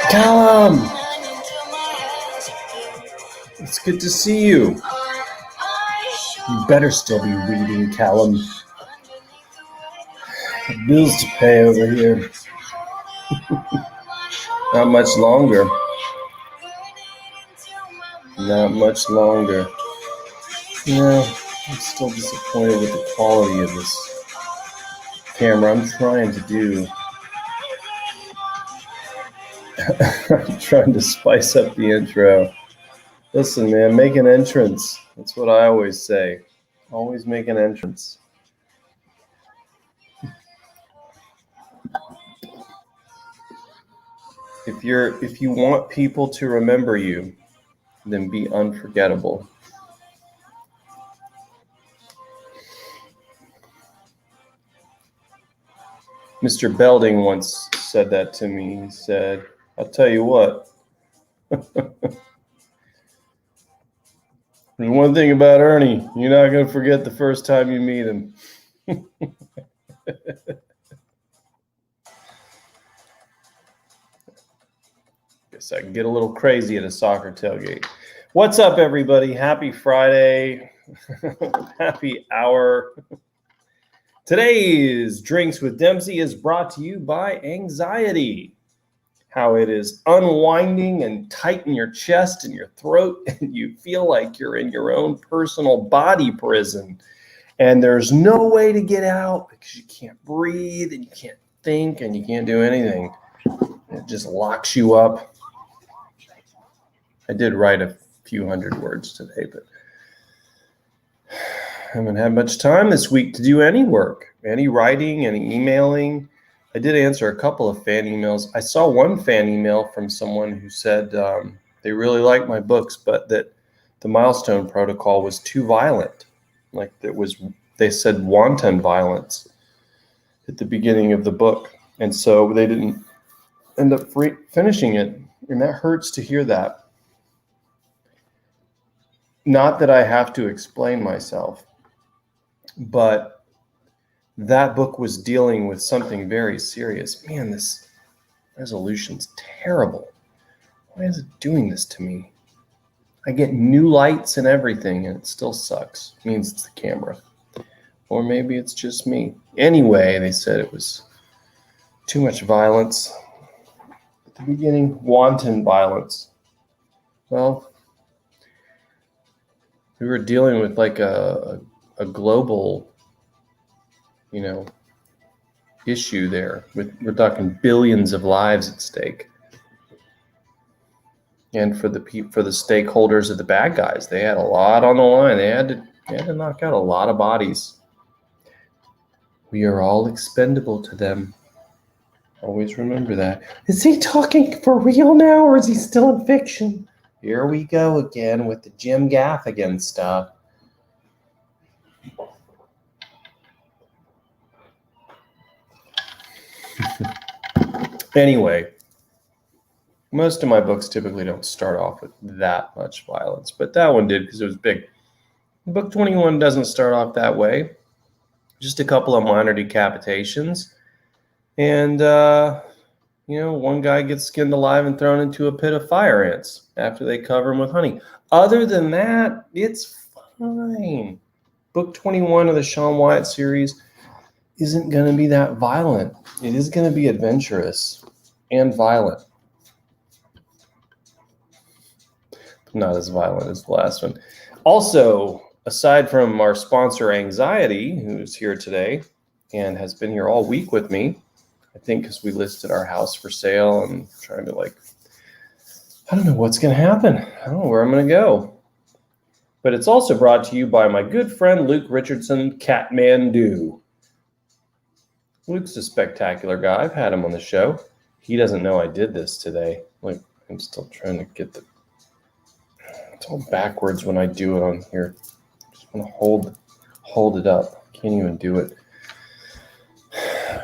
Callum, it's good to see you. You better still be reading, Callum. Bills to pay over here. Not much longer. Not much longer. Yeah, I'm still disappointed with the quality of this camera. I'm trying to do. I'm trying to spice up the intro. Listen, man, make an entrance. That's what I always say. Always make an entrance. If you want people to remember you, then be unforgettable. Mr. Belding once said that to me. He said, I'll tell you what. There's one thing about Ernie. You're not going to forget the first time you meet him. Guess I can get a little crazy at a soccer tailgate. What's up, everybody? Happy Friday. Happy hour. Today's Drinks with Dempsey is brought to you by anxiety. How it is unwinding and tight in your chest and your throat, and you feel like you're in your own personal body prison. And there's no way to get out because you can't breathe and you can't think and you can't do anything. It just locks you up. I did write a few hundred words today, but I haven't had much time this week to do any work, any writing, any emailing. I did answer a couple of fan emails. I saw one fan email from someone who said they really liked my books, but that the Milestone Protocol was too violent. Like they said wanton violence at the beginning of the book. And so they didn't end up finishing it. And that hurts to hear that. Not that I have to explain myself, but that book was dealing with something very serious. Man, this resolution's terrible. Why is it doing this to me? I get new lights and everything, and it still sucks. It means it's the camera. Or maybe it's just me. Anyway, they said it was too much violence. At the beginning, wanton violence. Well, we were dealing with like a global, issue there. We're talking billions of lives at stake. And for the stakeholders of the bad guys, they had a lot on the line. They had to knock out a lot of bodies. We are all expendable to them. Always remember that. Is he talking for real now, or is he still in fiction? Here we go again with the Jim Gaffigan stuff. Anyway, most of my books typically don't start off with that much violence, but that one did because it was big. Book 21 doesn't start off that way. Just a couple of minor decapitations. And, one guy gets skinned alive and thrown into a pit of fire ants after they cover him with honey. Other than that, it's fine. Book 21 of the Sean Wyatt series isn't going to be that violent. It is going to be adventurous and violent. not as violent as the last one. Also, aside from our sponsor Anxiety, who's here today and has been here all week with me, I think because we listed our house for sale and trying to I don't know what's going to happen. I don't know where I'm going to go. But it's also brought to you by my good friend Luke Richardson, Catmandu. Luke's a spectacular guy. I've had him on the show. He doesn't know I did this today. I'm still trying to get it's all backwards when I do it on here. Just want to hold it up. Can't even do it.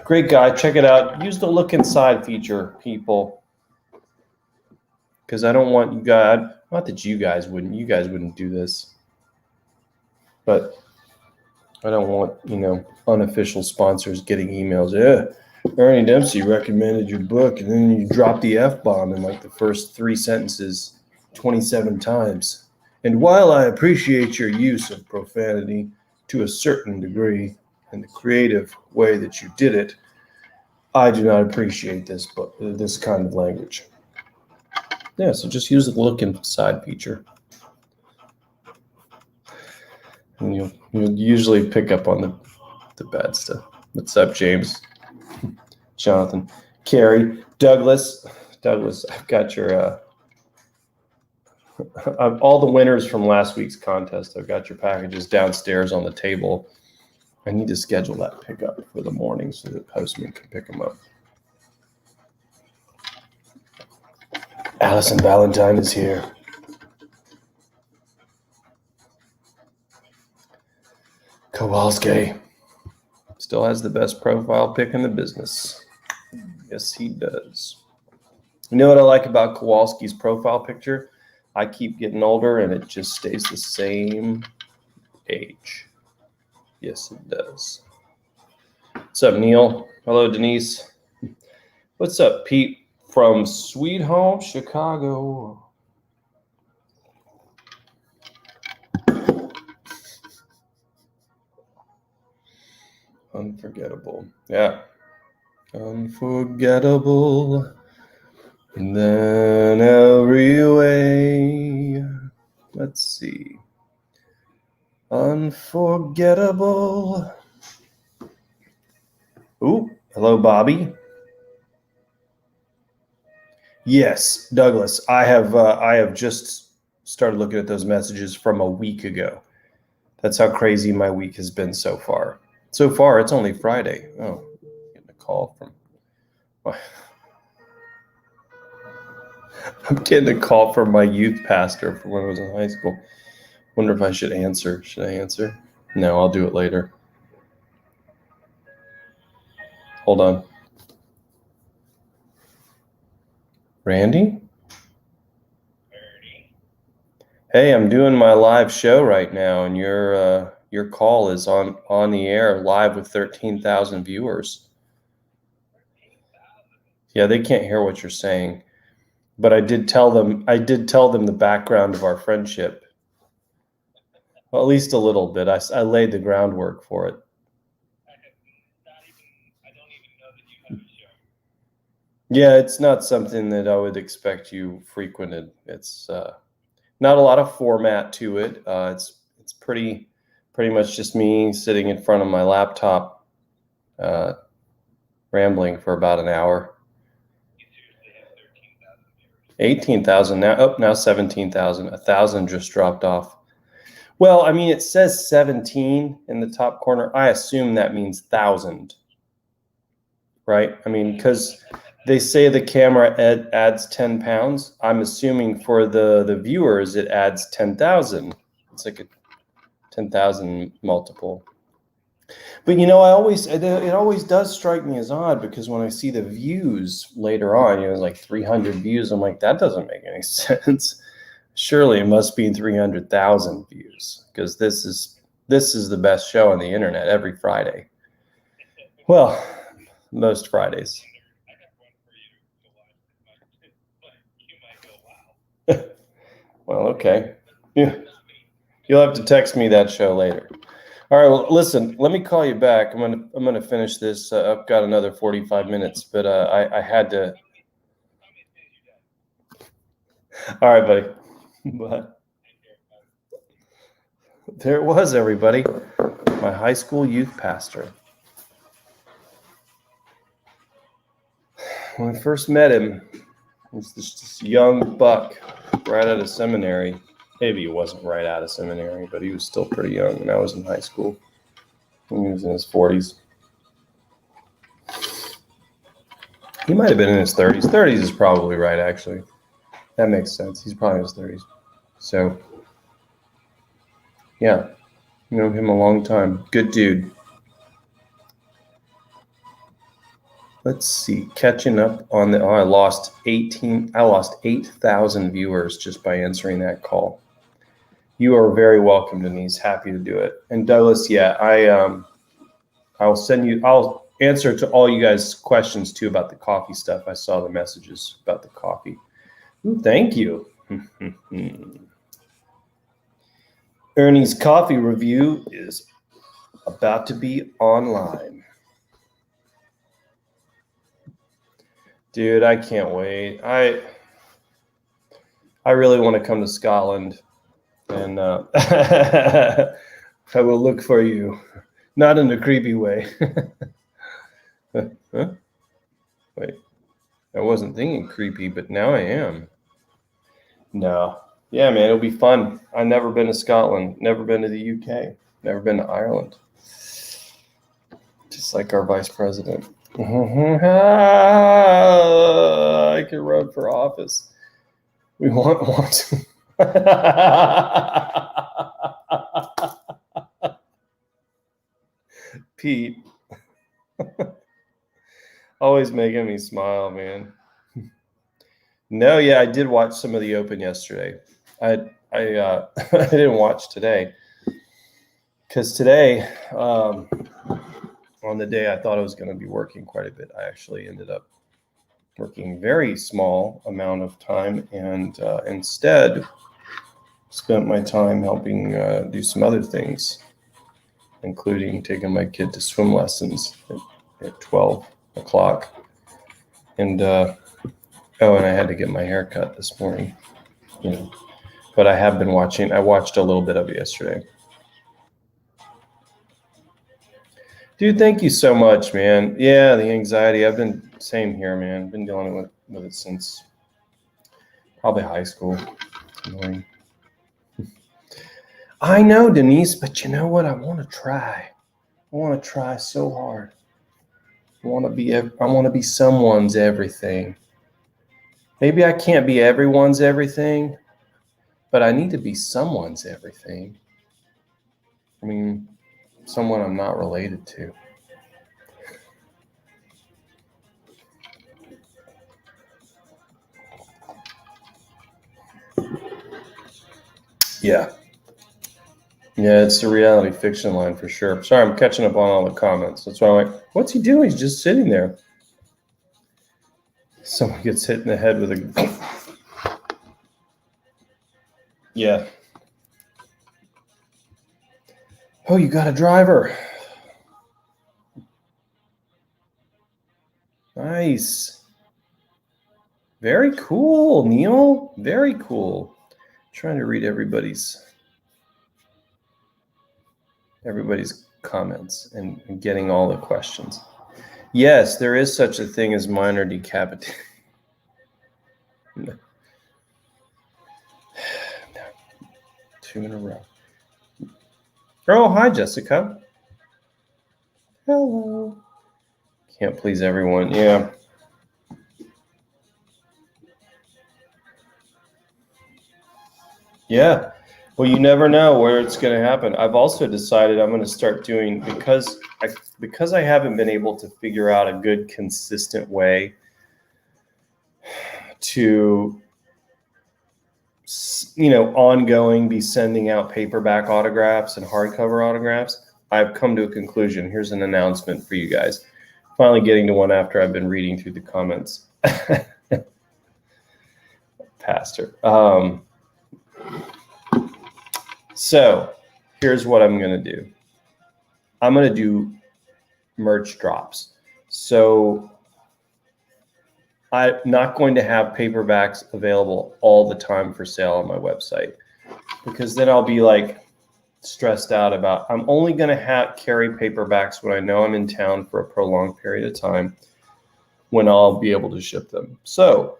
Great guy. Check it out. Use the look inside feature, people. Because I don't want you guys, not that you guys wouldn't do this, but I don't want, unofficial sponsors getting emails. Yeah, Ernie Dempsey recommended your book, and then you drop the F-bomb in the first 3 sentences 27 times. And while I appreciate your use of profanity to a certain degree and the creative way that you did it, I do not appreciate this kind of language. Yeah, so just use the look inside feature. And you'll usually pick up on the bad stuff. What's up, James? Jonathan, Carrie, Douglas, I've got your all the winners from last week's contest. I've got your packages downstairs on the table. I need to schedule that pickup for the morning so that postman can pick them up. Allison Valentine is here. Kowalski still has the best profile pic in the business. Yes, he does. You know what I like about Kowalski's profile picture? I keep getting older and it just stays the same age. Yes, it does. What's up, Neil? Hello, Denise. What's up, Pete from Sweet Home Chicago? Unforgettable. Yeah. Unforgettable. And then every way. Let's see. Unforgettable. Ooh, hello, Bobby. Yes, Douglas. I have just started looking at those messages from a week ago. That's how crazy my week has been so far. So far, it's only Friday. Oh, getting a call from. I'm getting a call from my youth pastor from when I was in high school. Wonder if I should answer. Should I answer? No, I'll do it later. Hold on. Randy? Hey, I'm doing my live show right now, and your call is on the air live with 13,000 viewers. Yeah, they can't hear what you're saying, but I did tell them the background of our friendship. Well, at least a little bit. I laid the groundwork for it. I don't even know that you have a show. Yeah, it's not something that I would expect you frequented. It's not a lot of format to it. It's pretty much just me sitting in front of my laptop, rambling for about an hour. You seriously have 13,000 viewers. 18,000 now. Oh, now 17,000. 1,000 just dropped off. Well, I mean, it says 17 in the top corner. I assume that means 1,000, right? I mean, because they say the camera adds 10 pounds. I'm assuming for the viewers, it adds 10,000. It's like a 10,000 multiple. But it always does strike me as odd because when I see the views later on, like 300 views, I'm like, that doesn't make any sense. Surely it must be 300,000 views because this is the best show on the internet every Friday. Well, most Fridays. Well, okay. Yeah. You'll have to text me that show later. All right. Well, listen. Let me call you back. I'm gonna finish this. I've got another 45 minutes, but I had to. All right, buddy. But there it was, everybody. My high school youth pastor. When I first met him, he was this young buck right out of seminary. Maybe he wasn't right out of seminary, but he was still pretty young when I was in high school. He was in his 40s. He might have been in his 30s. 30s is probably right, actually. That makes sense. He's probably in his 30s. So, yeah, known him a long time. Good dude. Let's see. Catching up on the. Oh, I lost 8,000 viewers just by answering that call. You are very welcome, Denise. Happy to do it. And Douglas, yeah, I'll send you. I'll answer to all you guys' questions too about the coffee stuff. I saw the messages about the coffee. Ooh, thank you. Ernie's coffee review is about to be online. Dude, I can't wait. I really want to come to Scotland, and I will look for you. Not in a creepy way. Huh? Wait, I wasn't thinking creepy, but now I am. No. Yeah, man, it'll be fun. I've never been to Scotland, never been to the UK, never been to Ireland. Just like our vice president. I could run for office. We want Pete. Always making me smile, man. No, yeah, I did watch some of the Open yesterday. I I didn't watch today because today, on the day I thought I was going to be working quite a bit, I actually ended up working very small amount of time and instead spent my time helping do some other things, including taking my kid to swim lessons at 12 o'clock. And and I had to get my hair cut this morning. But I have been watching. I watched a little bit of it yesterday. Dude, thank you so much, man. Yeah, the anxiety. I've been same here, man. Been dealing with it since probably high school. It's annoying. I know, Denise, but you know what? I want to try. I want to try so hard. I want to be someone's everything. Maybe I can't be everyone's everything, but I need to be someone's everything. I mean, someone I'm not related to. Yeah. Yeah, it's the reality fiction line for sure. Sorry, I'm catching up on all the comments. That's why I'm like, what's he doing? He's just sitting there. Someone gets hit in the head with a... Yeah. Oh, you got a driver. Nice. Very cool, Neil. Very cool. Trying to read everybody's comments and getting all the questions. Yes, there is such a thing as minor decapitation. No. 2 in a row. Oh, hi, Jessica. Hello. Can't please everyone. Yeah. Yeah. Well, you never know where it's going to happen. I've also decided I'm going to start doing, because I haven't been able to figure out a good, consistent way to, ongoing be sending out paperback autographs and hardcover autographs. I've come to a conclusion. Here's an announcement for you guys. Finally getting to one after I've been reading through the comments. Pastor. So here's what I'm going to do. I'm going to do merch drops. So I'm not going to have paperbacks available all the time for sale on my website, because then I'll be like stressed out about, I'm only going to carry paperbacks when I know I'm in town for a prolonged period of time, when I'll be able to ship them. So,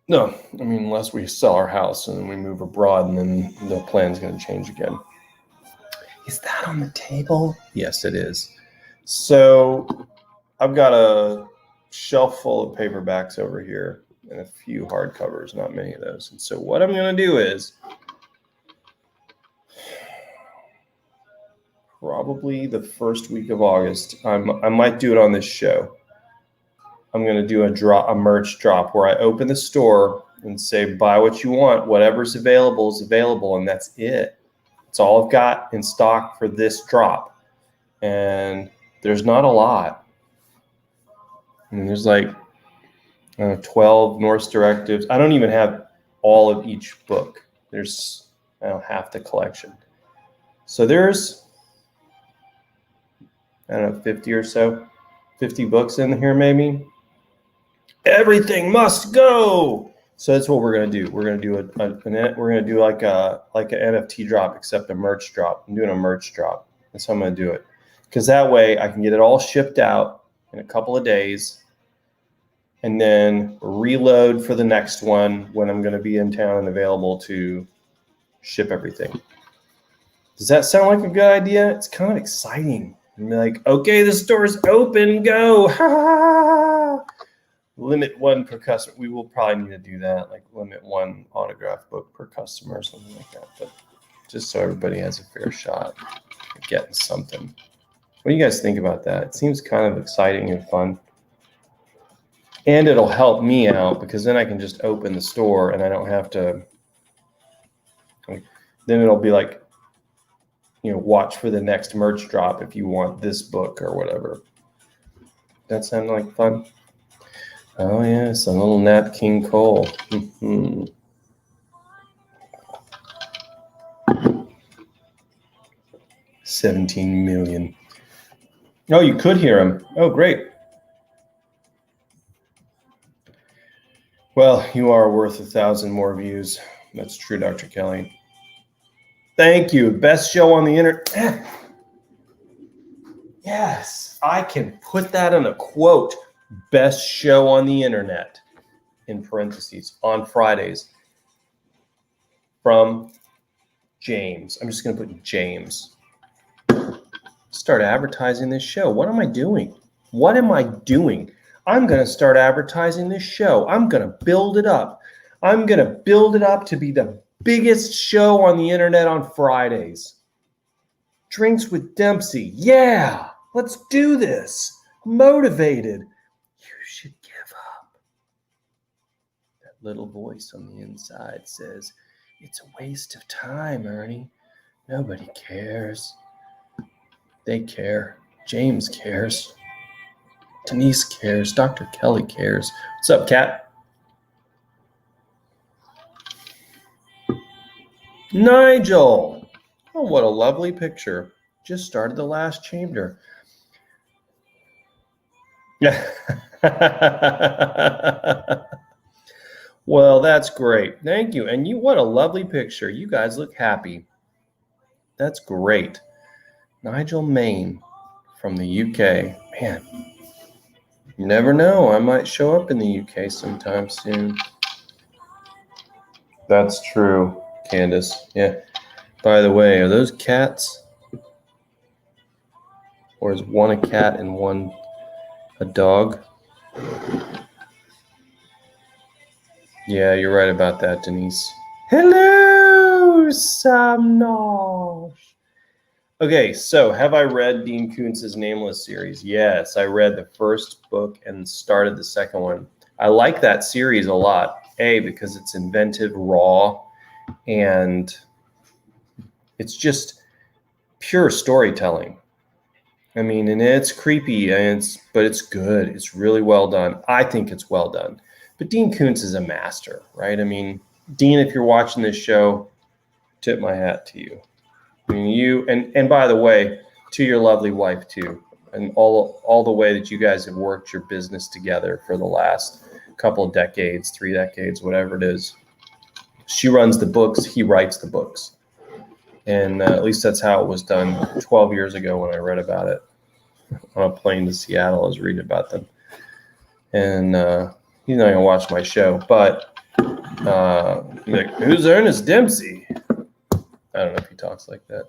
no, I mean, unless we sell our house and then we move abroad, and then the plan's going to change again. Is that on the table? Yes, it is. So I've got a shelf full of paperbacks over here and a few hardcovers, not many of those. And so what I'm going to do is probably the first week of August, I might do it on this show. I'm going to do a merch drop where I open the store and say, buy what you want. Whatever's available is available, and that's it. It's all I've got in stock for this drop. And there's not a lot. I mean, there's like 12 Norse directives. I don't even have all of each book. There's half the collection. So there's, 50 or so, 50 books in here maybe. Everything must go. So that's what we're gonna do. We're gonna do like an NFT drop, except a merch drop. I'm doing a merch drop. That's how I'm gonna do it, because that way I can get it all shipped out in a couple of days, and then reload for the next one when I'm gonna be in town and available to ship everything. Does that sound like a good idea? It's kind of exciting. I'm like, okay, the store's open, go. Ha ha. Limit one per customer. We will probably need to do that, like limit one autograph book per customer or something like that. But just so everybody has a fair shot at getting something. What do you guys think about that? It seems kind of exciting and fun. And it'll help me out, because then I can just open the store and I don't have to. Then it'll be like, watch for the next merch drop if you want this book or whatever. That sound like fun? Oh, yes, a little Nat King Cole. 17 million. Oh, you could hear him. Oh, great. Well, you are worth 1,000 more views. That's true, Dr. Kelly. Thank you. Best show on the internet. Yes, I can put that in a quote. Best show on the internet, in parentheses, on Fridays, from James. I'm just going to put James. Start advertising this show. What am I doing? What am I doing? I'm going to start advertising this show. I'm going to build it up. I'm going to build it up to be the biggest show on the internet on Fridays. Drinks with Dempsey. Yeah, let's do this. Motivated. You should give up. That little voice on the inside says, it's a waste of time, Ernie. Nobody cares. They care. James cares. Denise cares. Dr. Kelly cares. What's up, Kat? Nigel. Oh, what a lovely picture. Just started the last chamber. Yeah. Well, that's great. Thank you. And what a lovely picture. You guys look happy. That's great. Nigel Maine from the UK. Man, you never know. I might show up in the UK sometime soon. That's true, Candace. Yeah. By the way, are those cats? Or is one a cat and one a dog? Yeah, you're right about that, Denise. Hello, Samnosh. Okay, so have I read Dean Koontz's Nameless series? Yes, I read the first book and started the second one. I like that series a lot. A, because it's inventive, raw, and it's just pure storytelling. I mean, and it's creepy, but it's good. It's really well done. I think it's well done. But Dean Koontz is a master, right? I mean, Dean, if you're watching this show, tip my hat to you. I mean, you, and by the way, to your lovely wife too. and all the way that you guys have worked your business together for the last couple of decades, 3 decades, whatever it is. She runs the books, he writes the books. And at least that's how it was done 12 years ago when I read about it on a plane to Seattle. I was reading about them. And he's not going to watch my show, but like, who's Ernest Dempsey? I don't know if he talks like that.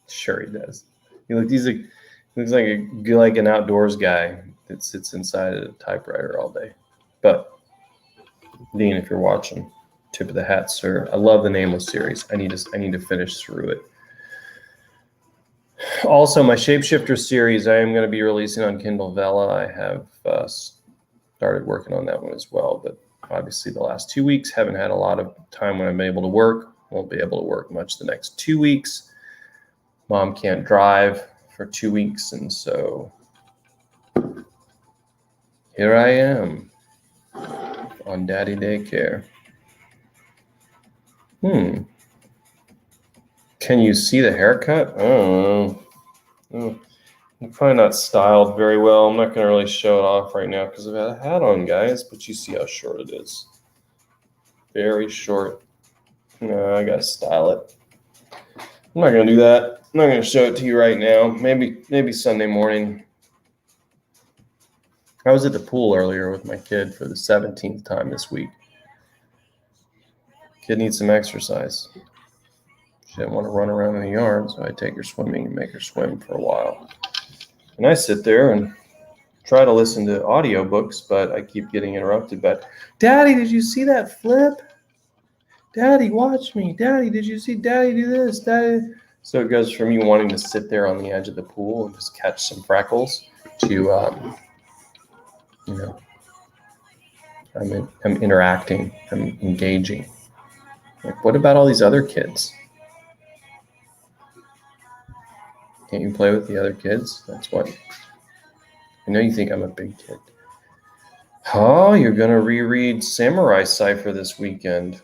Sure he does. He looks like an outdoors guy that sits inside a typewriter all day. But Dean, if you're watching, tip of the hat, sir. I love the Nameless series. I need to finish through it. Also, my Shapeshifter series, I am going to be releasing on Kindle Vella. I have started working on that one as well, but obviously the last 2 weeks haven't had a lot of time when I'm able to work. Won't be able to work much the next 2 weeks. Mom can't drive for 2 weeks, and so here I am on daddy daycare. Can you see the haircut? I don't know. I'm probably not styled very well. I'm not going to really show it off right now because I've had a hat on, guys, but you see how short it is. Very short. No, I got to style it. I'm not going to do that. I'm not going to show it to you right now. Maybe Sunday morning. I was at the pool earlier with my kid for the 17th time this week. Kid needs some exercise. She didn't want to run around in the yard, so I take her swimming and make her swim for a while. And I sit there and try to listen to audiobooks, but I keep getting interrupted by, Daddy, did you see that flip? Daddy, watch me. Daddy, did you see Daddy do this? Daddy. So it goes from you wanting to sit there on the edge of the pool and just catch some freckles to, I'm interacting, I'm engaging. Like, what about all these other kids? Can't you play with the other kids? That's what. I know you think I'm a big kid. Oh, you're going to reread Samurai Cipher this weekend.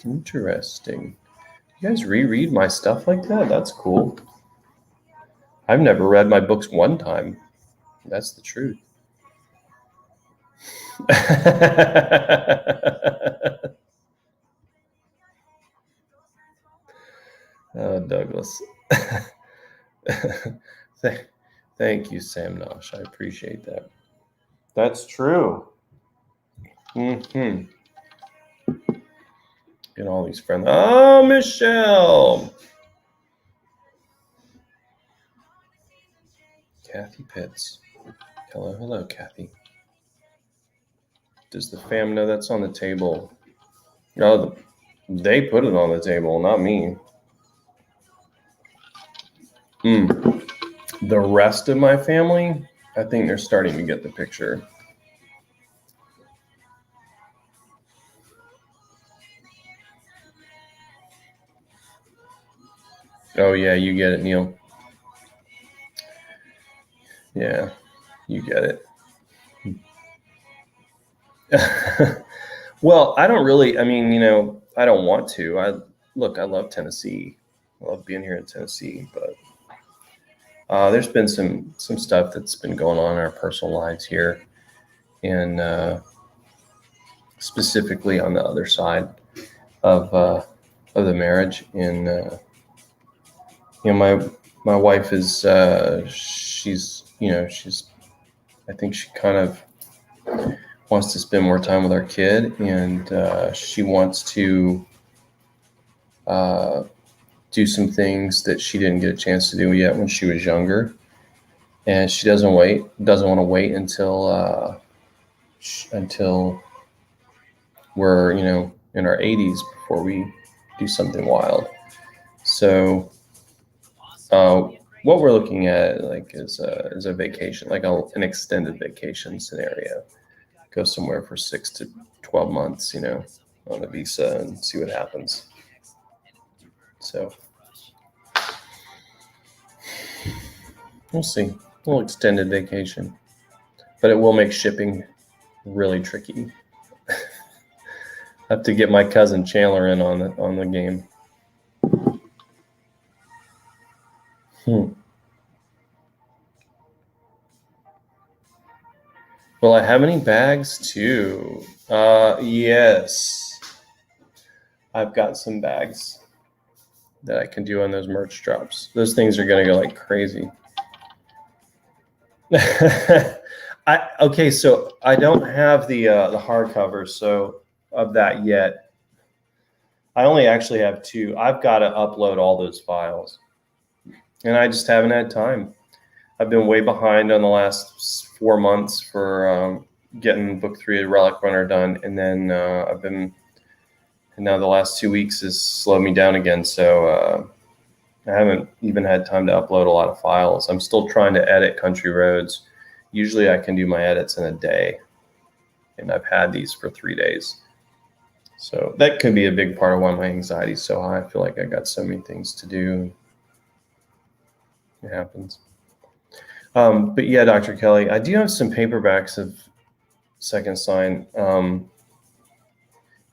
Interesting. You guys reread my stuff like that? That's cool. I've never read my books one time. That's the truth. Oh, Douglas. Thank you, Sam Nosh. I appreciate that. That's true. Get all these friends. Oh, Michelle. Kathy Pitts. Hello, Kathy. Does the fam know that's on the table? Oh, they put it on the table, not me. The rest of my family, I think they're starting to get the picture. Oh, yeah, you get it, Neil. Yeah, you get it. Well, I don't really, I don't want to. I love Tennessee. I love being here in Tennessee, but there's been some stuff that's been going on in our personal lives here, and specifically on the other side of the marriage. And my wife is I think she kind of wants to spend more time with our kid, and she wants to do some things that she didn't get a chance to do yet when she was younger. And she doesn't want to wait until we're, in our 80s before we do something wild. So what we're looking at is a vacation, like an extended vacation scenario. Go somewhere for 6 to 12 months, on a visa, and see what happens. So we'll see. A little extended vacation, but it will make shipping really tricky. I have to get my cousin Chandler in on the game. Will I have any bags too? Yes. I've got some bags that I can do on those merch drops. Those things are gonna go like crazy. Okay, so I don't have the hardcover, so of that yet. I only actually have 2. I've got to upload all those files, and I just haven't had time. I've been way behind on the last 4 months for getting book 3 of Relic Runner done, and then and now the last 2 weeks has slowed me down again. So I haven't even had time to upload a lot of files. I'm still trying to edit Country Roads. Usually I can do my edits in a day, and I've had these for 3 days. So that could be a big part of why my anxiety is so high. I feel like I got so many things to do. It happens. But yeah, Dr. Kelly, I do have some paperbacks of Second Sign, and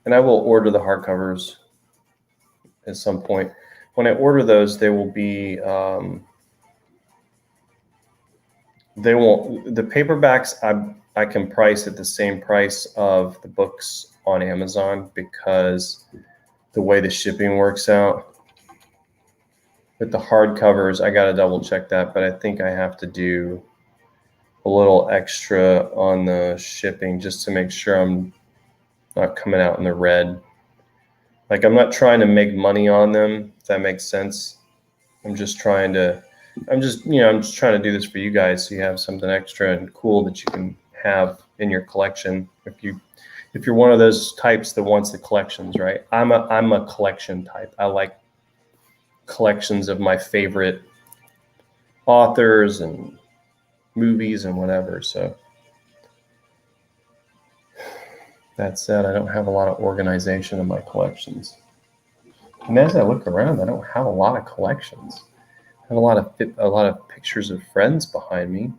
I will order the hardcovers at some point. When I order those, they will be, they won't, the paperbacks I can price at the same price of the books on Amazon because the way the shipping works out. With the hardcovers, I got to double check that, but I think I have to do a little extra on the shipping just to make sure I'm not coming out in the red. Like, I'm not trying to make money on them, if that makes sense. I'm just trying to do this for you guys so you have something extra and cool that you can have in your collection. If you're one of those types that wants the collections, right? I'm a collection type. I like collections of my favorite authors and movies and whatever. So that said, I don't have a lot of organization in my collections. And as I look around, I don't have a lot of collections. I have a lot of pictures of friends behind me.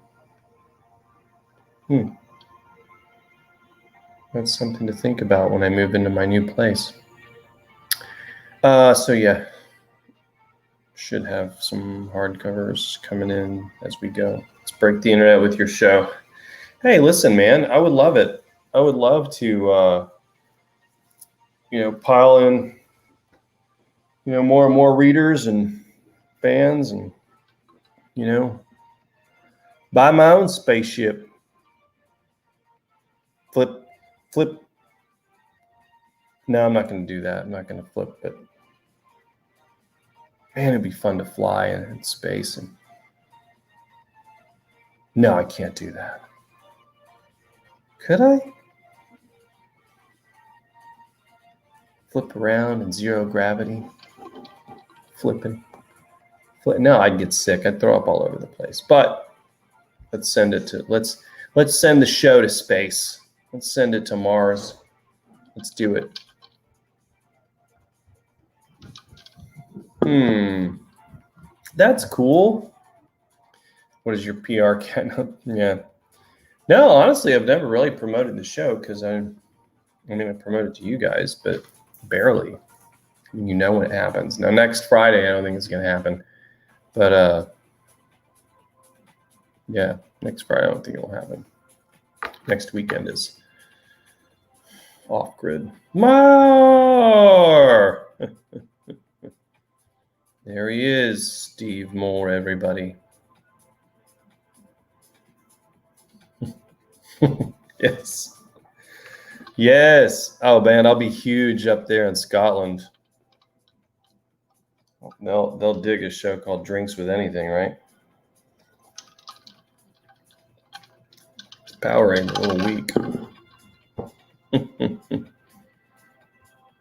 That's something to think about when I move into my new place. So yeah, should have some hardcovers coming in as we go. Let's break the internet with your show. Hey, listen, man, I would love it. I would love to, pile in, more and more readers and fans, and buy my own spaceship. Flip. No, I'm not going to do that. I'm not going to flip it. Man, it'd be fun to fly in space. And no, I can't do that. Could I? Flip around in zero gravity. Flipping. No, I'd get sick. I'd throw up all over the place. But let's send the show to space. Let's send it to Mars. Let's do it. That's cool. What is your PR cat? Yeah. No, honestly, I've never really promoted the show because I promoted to you guys, but barely. You know when it happens. Now, next Friday, I don't think it's going to happen. But, yeah, next Friday, I don't think it will happen. Next weekend is off-grid. More! There he is, Steve Moore, everybody. Yes. Oh, man, I'll be huge up there in Scotland. They'll dig a show called Drinks with Anything, right? Powerade, a little weak.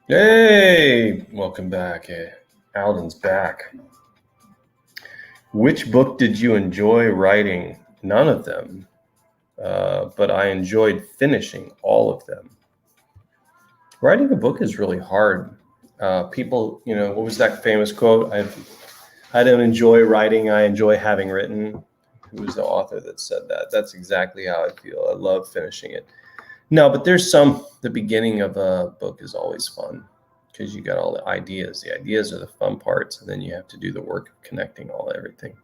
Hey, welcome back. Alden's back. Which book did you enjoy writing? None of them, but I enjoyed finishing all of them. Writing a book is really hard. People, what was that famous quote? I don't enjoy writing, I enjoy having written. Who was the author that said that? That's exactly how I feel. I love finishing it. No, but the beginning of a book is always fun because you got all the ideas. The ideas are the fun parts, and then you have to do the work of connecting everything.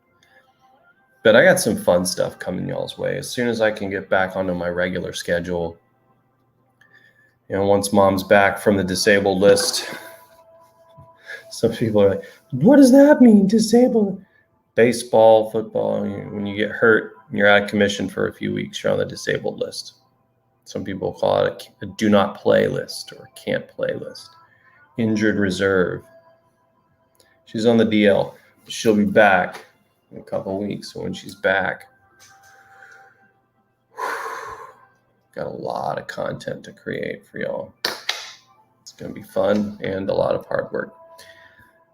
But I got some fun stuff coming y'all's way. As soon as I can get back onto my regular schedule, once mom's back from the disabled list, some people are like, what does that mean, disabled? Baseball, football, when you get hurt, you're out of commission for a few weeks, you're on the disabled list. Some people call it a do not play list or can't play list. Injured reserve. She's on the DL. She'll be back in a couple of weeks. So when she's back, got a lot of content to create for y'all. It's going to be fun and a lot of hard work.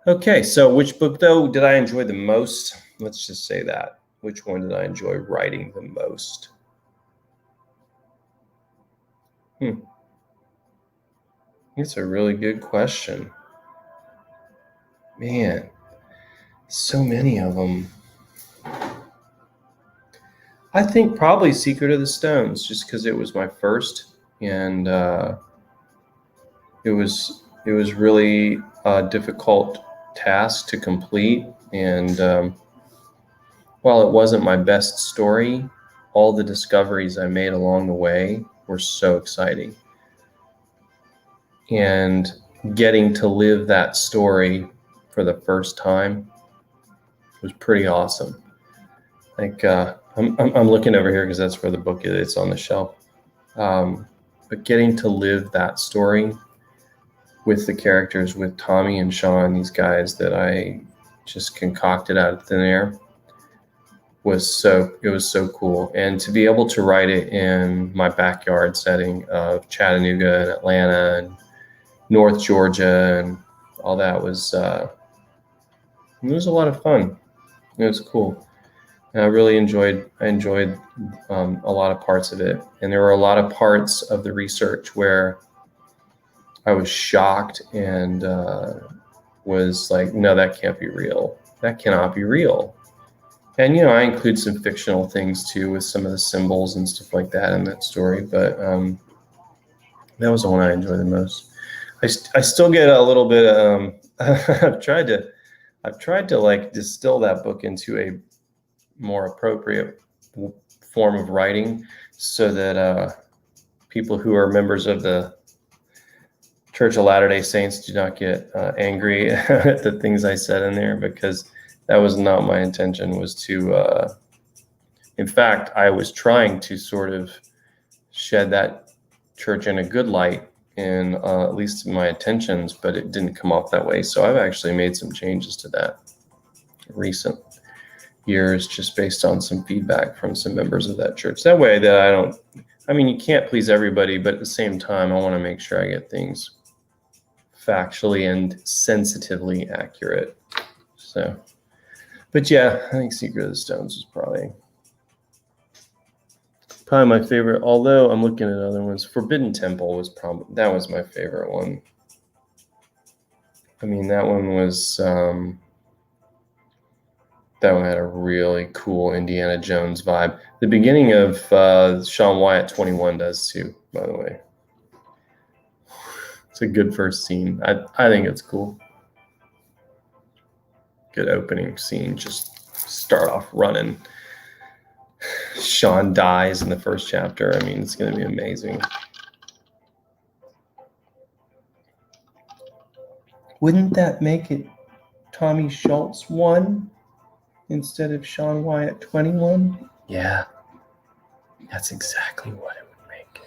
Okay, so which book, though, did I enjoy the most? Let's just say that. Which one did I enjoy writing the most? It's a really good question. Man, so many of them. I think probably Secret of the Stones, just because it was my first, and it was really a difficult task to complete. And while it wasn't my best story, all the discoveries I made along the way were so exciting. And getting to live that story for the first time was pretty awesome. Like I'm looking over here because that's where the book is. It's on the shelf. But getting to live that story with the characters, with Tommy and Sean, these guys that I just concocted out of thin air, was so cool. And to be able to write it in my backyard setting of Chattanooga and Atlanta and North Georgia and all that was it was a lot of fun. It was cool. And I really enjoyed a lot of parts of it. And there were a lot of parts of the research where I was shocked and was like, no, that can't be real. That cannot be real. And, I include some fictional things too with some of the symbols and stuff like that in that story. But that was the one I enjoyed the most. I still get a little bit, I've tried to like distill that book into a more appropriate form of writing so that people who are members of the Church of Latter-day Saints do not get angry at the things I said in there, because that was not my intention, was to, in fact, I was trying to sort of shed that church in a good light in at least in my intentions, but it didn't come off that way. So I've actually made some changes to that in recent years, just based on some feedback from some members of that church. That way that you can't please everybody, but at the same time, I want to make sure I get things factually and sensitively accurate. So, but yeah, I think Secret of the Stones is probably my favorite. Although I'm looking at other ones, Forbidden Temple was that was my favorite one. I mean, that one was that one had a really cool Indiana Jones vibe. The beginning of Sean Wyatt 21 does too, by the way. It's a good first scene. I think it's cool. Good opening scene. Just start off running. Sean dies in the first chapter. I mean, it's going to be amazing. Wouldn't that make it Tommy Schultz 1 instead of Sean Wyatt 21? Yeah, that's exactly what it would make.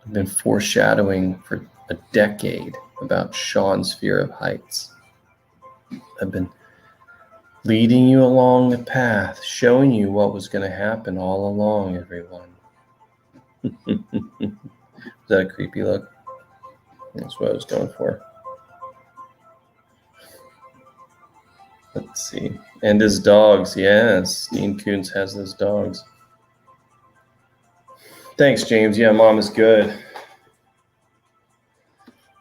I've been foreshadowing for a decade about Sean's fear of heights. I've been leading you along the path, showing you what was going to happen all along, everyone. Is that a creepy look? That's what I was going for. Let's see. And his dogs. Yes, Dean Koontz has those dogs. Thanks, James. Yeah, Mom is good.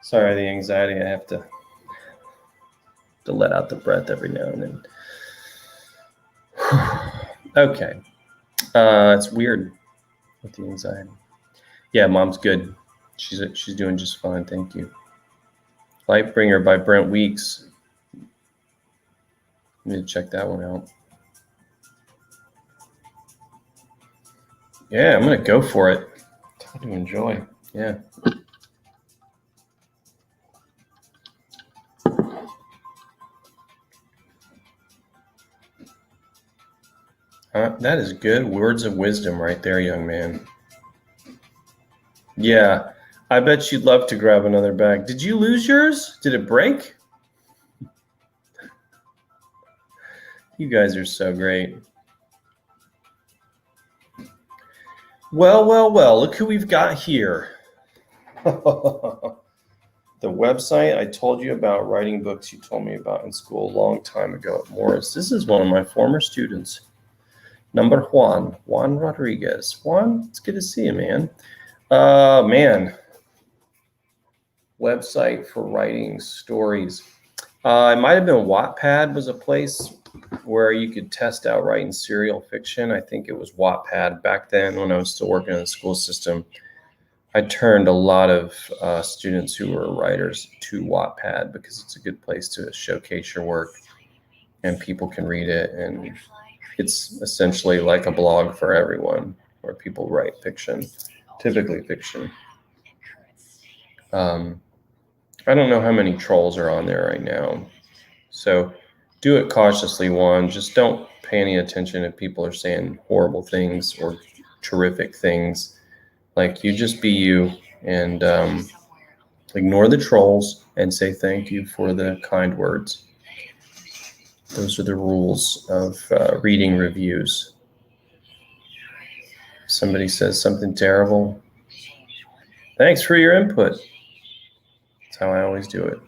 Sorry, the anxiety. I have to let out the breath every now and then. Okay. It's weird with the anxiety. Yeah, Mom's good. She's doing just fine. Thank you. Lightbringer by Brent Weeks. I need to check that one out. Yeah, I'm going to go for it. Time to enjoy. Yeah. That is good words of wisdom right there, young man. Yeah, I bet you'd love to grab another bag. Did you lose yours? Did it break? You guys are so great. Well, look who we've got here. The website I told you about, writing books you told me about in school a long time ago at Morris. This is one of my former students. Number Juan Rodriguez. Juan, it's good to see you, man. Man, website for writing stories. It might have been Wattpad was a place where you could test out writing serial fiction. I think it was Wattpad back then when I was still working in the school system. I turned a lot of students who were writers to Wattpad because it's a good place to showcase your work and people can read it. And it's essentially like a blog for everyone where people write fiction, typically fiction. I don't know how many trolls are on there right now. So do it cautiously, Juan. Just don't pay any attention if people are saying horrible things or terrific things. Like, you just be you and ignore the trolls and say thank you for the kind words. Those are the rules of reading reviews. Somebody says something terrible. Thanks for your input. That's how I always do it.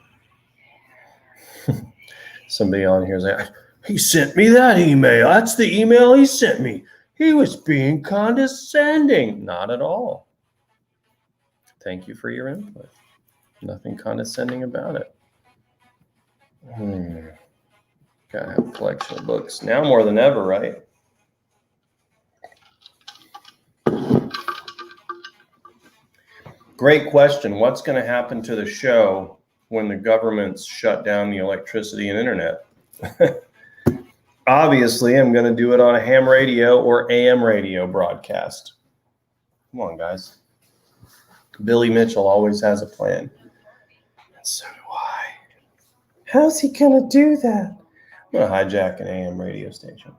Somebody on here is like, he sent me that email. That's the email he sent me. He was being condescending. Not at all. Thank you for your input. Nothing condescending about it. Gotta have a collection of books. Now more than ever, right? Great question. What's going to happen to the show when the government's shut down the electricity and internet? Obviously, I'm going to do it on a ham radio or AM radio broadcast. Come on, guys. Billy Mitchell always has a plan. And so do I. How's he going to do that? I'm going to hijack an AM radio station.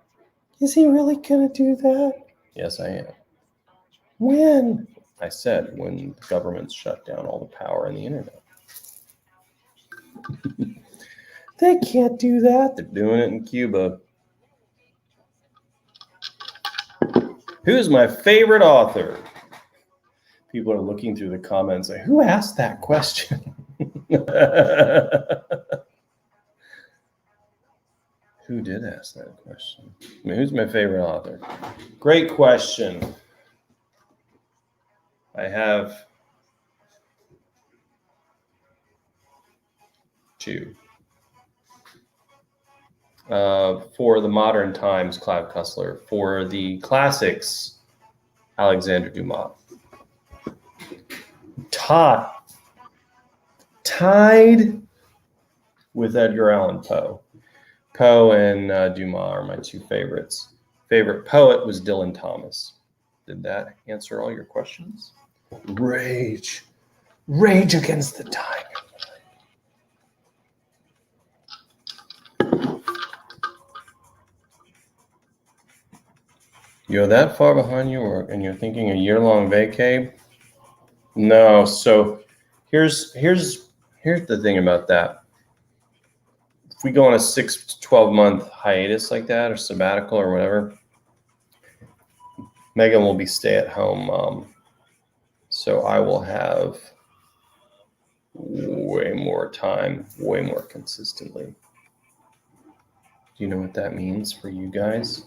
Is he really going to do that? Yes, I am. When? I said when the government's shut down all the power and the internet. They can't do that. They're doing it in Cuba. Who's my favorite author? People are looking through the comments like, who asked that question? Who did ask that question? I mean, who's my favorite author? Great question. I have two. For the modern times, Clive Cussler. For the classics, Alexander Dumas. Tied with Edgar Allan Poe. Poe and Dumas are my two favorites. Favorite poet was Dylan Thomas. Did that answer all your questions? Rage against the tiger. You're that far behind your work and you're thinking a year-long vacay? No. So here's the thing about that. If we go on a 6 to 12 month hiatus like that, or sabbatical or whatever, Megan will be stay-at-home mom. So I will have way more time, way more consistently. Do you know what that means for you guys?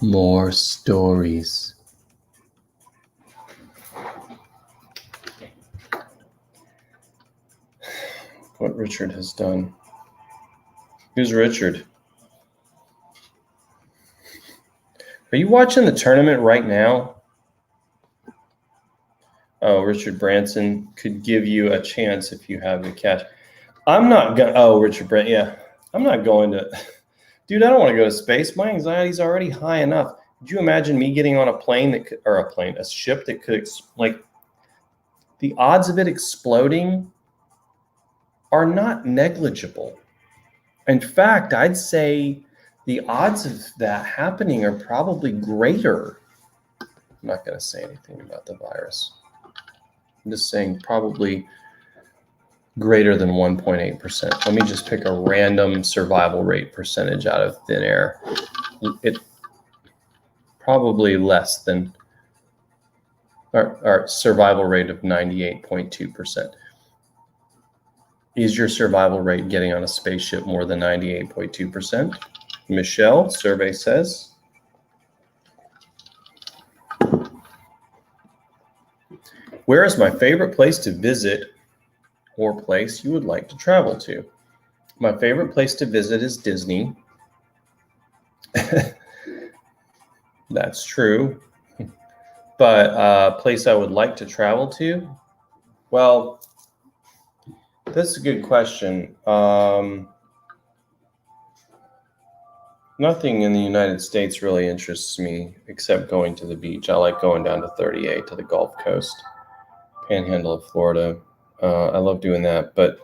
More stories. What Richard has done. Who's Richard? Are you watching the tournament right now? Oh, Richard Branson could give you a chance if you have the cash. I'm not going. Oh, Richard Brent. Yeah, I'm not going to. Dude, I don't want to go to space. My anxiety's already high enough. Could you imagine me getting on a plane that could, or a ship that could, like, the odds of it exploding are not negligible. In fact, I'd say the odds of that happening are probably greater. I'm not going to say anything about the virus. I'm just saying probably greater than 1.8%. Let me just pick a random survival rate percentage out of thin air. It probably less than our survival rate of 98.2%. Is your survival rate getting on a spaceship more than 98.2%? Michelle, survey says. Where is my favorite place to visit or place you would like to travel to? My favorite place to visit is Disney. That's true. But place I would like to travel to? Well, that's a good question. Nothing in the United States really interests me except going to the beach. I like going down to 38 to the Gulf Coast, Panhandle of Florida. I love doing that. But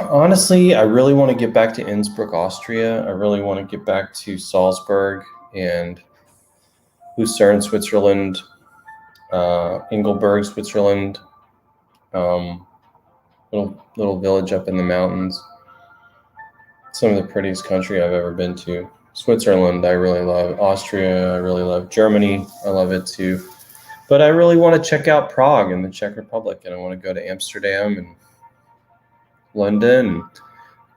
honestly, I really want to get back to Innsbruck, Austria. I really want to get back to Salzburg and Lucerne, Switzerland, Engelberg, Switzerland, little village up in the mountains. Some of the prettiest country I've ever been to. Switzerland, I really love. Austria, I really love. Germany, I love it too. But I really want to check out Prague and the Czech Republic, and I want to go to Amsterdam and London, and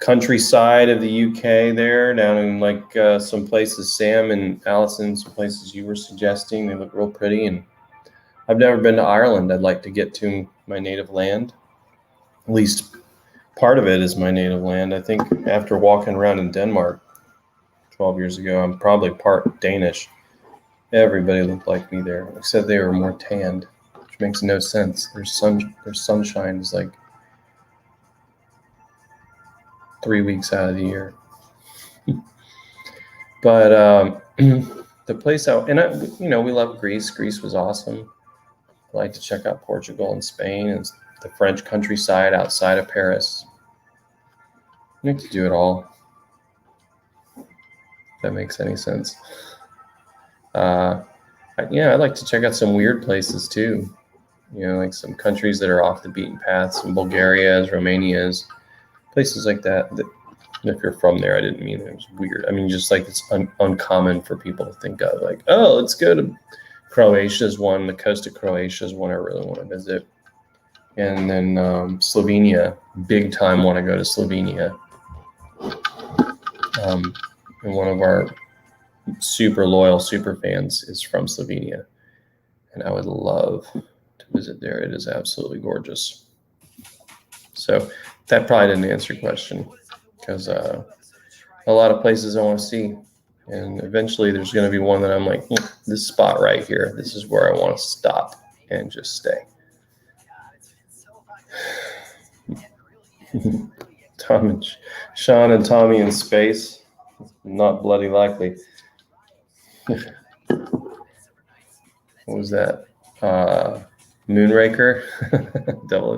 countryside of the UK there, down in like some places, Sam and Allison, some places you were suggesting. They look real pretty. And I've never been to Ireland. I'd like to get to my native land. At least part of it is my native land. I think after walking around in Denmark 12 years ago, I'm probably part Danish. Everybody looked like me there, except they were more tanned, which makes no sense. Their sunshine is like 3 weeks out of the year. But the place we love Greece. Greece was awesome. I like to check out Portugal and Spain and the French countryside outside of Paris. I like to do it all. If that makes any sense. I'd like to check out some weird places too. Like some countries that are off the beaten path, some Bulgarias, Romanias, places like that. If you're from there, I didn't mean it was weird. I mean, just like it's uncommon for people to think of. Like, oh, let's go to Croatia's one. The coast of Croatia's one I really want to visit. And then Slovenia, big time want to go to Slovenia. And one of our super loyal super fans is from Slovenia, and I would love to visit there. It is absolutely gorgeous. So that probably didn't answer your question, because a lot of places I want to see, and eventually there's going to be one that I'm like, this spot right here, this is where I want to stop and just stay. Tom and Sean and Tommy in space, not bloody likely. What was that? Moonraker?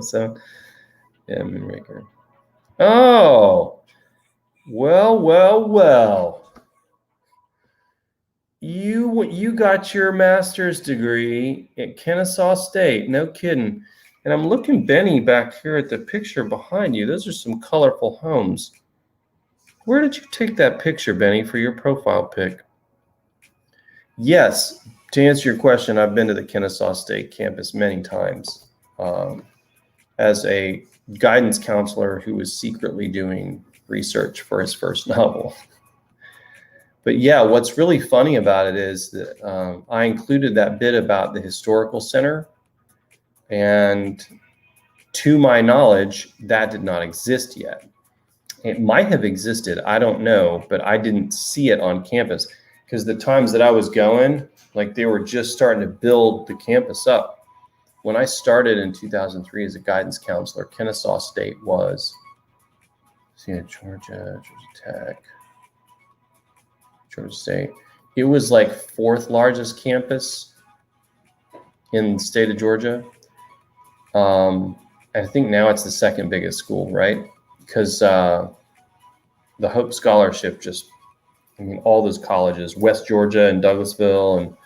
007? Yeah, Moonraker. Oh! Well. You got your master's degree at Kennesaw State. No kidding. And I'm looking, Benny, back here at the picture behind you. Those are some colorful homes. Where did you take that picture, Benny, for your profile pic? Yes, to answer your question, I've been to the Kennesaw State campus many times as a guidance counselor who was secretly doing research for his first novel. But yeah, what's really funny about it is that I included that bit about the historical center, and to my knowledge, that did not exist yet. It might have existed, I don't know, but I didn't see it on campus, because the times that I was going, like, they were just starting to build the campus up. when I started in 2003 as a guidance counselor, Kennesaw State was, Georgia Tech, Georgia State. It was like fourth largest campus in the state of Georgia. I think now it's the second biggest school, right? Because the Hope Scholarship all those colleges, West Georgia and Douglasville, and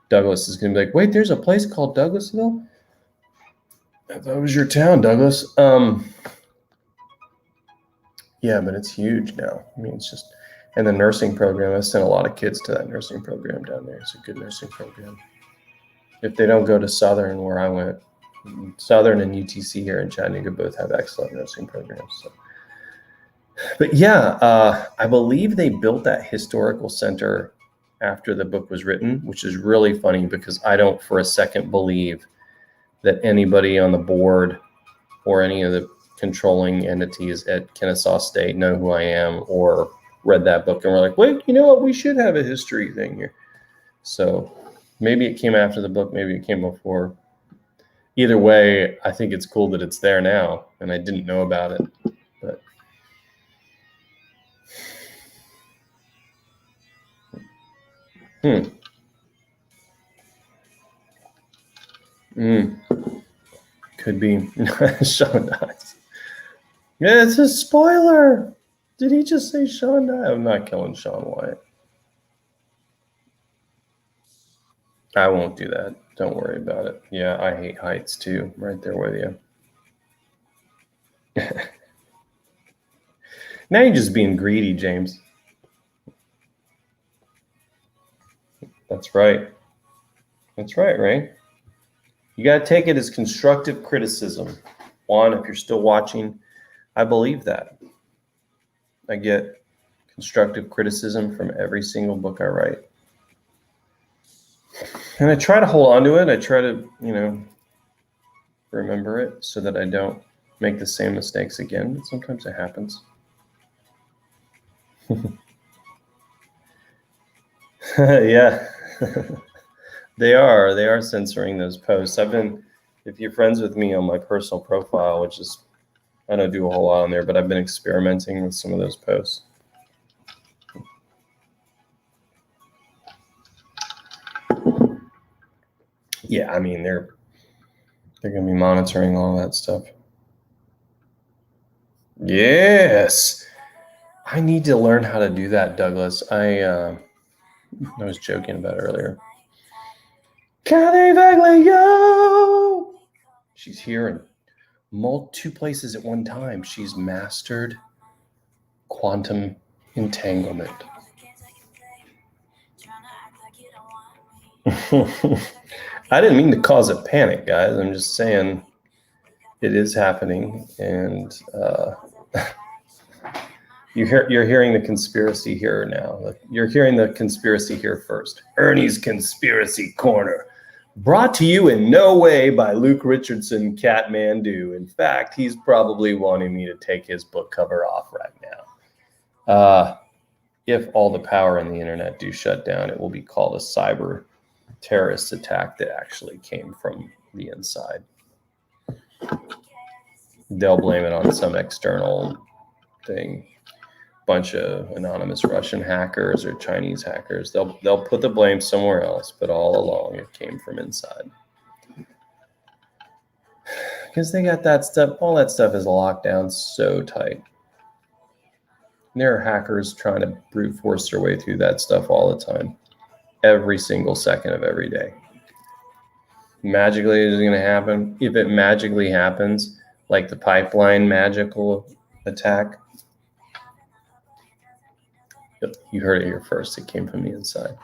Douglas is going to be like, wait, there's a place called Douglasville? I thought it was your town, Douglas. Yeah, but it's huge now. I mean, it's just, and the nursing program, I sent a lot of kids to that nursing program down there. It's a good nursing program. If they don't go to Southern, where I went, Southern and UTC here in Chattanooga both have excellent nursing programs. So. But yeah, I believe they built that historical center after the book was written, which is really funny because I don't for a second believe that anybody on the board or any of the controlling entities at Kennesaw State know who I am or read that book and were like, wait, you know what? We should have a history thing here. So maybe it came after the book, maybe it came before. Either way, I think it's cool that it's there now, and I didn't know about it. But could be. Sean dies. Yeah, it's a spoiler. Did he just say Sean died? I'm not killing Sean Wyatt. I won't do that. Don't worry about it. Yeah, I hate heights too. Right there with you. Now you're just being greedy, James. That's right. That's right, Ray. You got to take it as constructive criticism. Juan, if you're still watching, I believe that. I get constructive criticism from every single book I write. And I try to hold on to it. I try to, remember it so that I don't make the same mistakes again. But sometimes it happens. Yeah. They are censoring those posts. If you're friends with me on my personal profile, which is, I don't do a whole lot on there, but I've been experimenting with some of those posts. Yeah, I mean, they're going to be monitoring all that stuff. Yes. I need to learn how to do that, Douglas. I was joking about it earlier. Kathy Vaglio! She's here in two places at one time. She's mastered quantum entanglement. I didn't mean to cause a panic, guys. I'm just saying it is happening, and you're hearing the conspiracy here now. You're hearing the conspiracy here first. Ernie's Conspiracy Corner, brought to you in no way by Luke Richardson, Catmandu. In fact, he's probably wanting me to take his book cover off right now. If all the power in the internet do shut down, it will be called a cyber terrorist attack that actually came from the inside. They'll blame it on some external thing. Bunch of anonymous Russian hackers or Chinese hackers. They'll put the blame somewhere else, but all along it came from inside. Because they got that stuff, all that stuff is locked down so tight. And there are hackers trying to brute force their way through that stuff all the time. Every single second of every day. Magically, it is going to happen. If it magically happens, like the pipeline magical attack, you heard it here first. It came from the inside.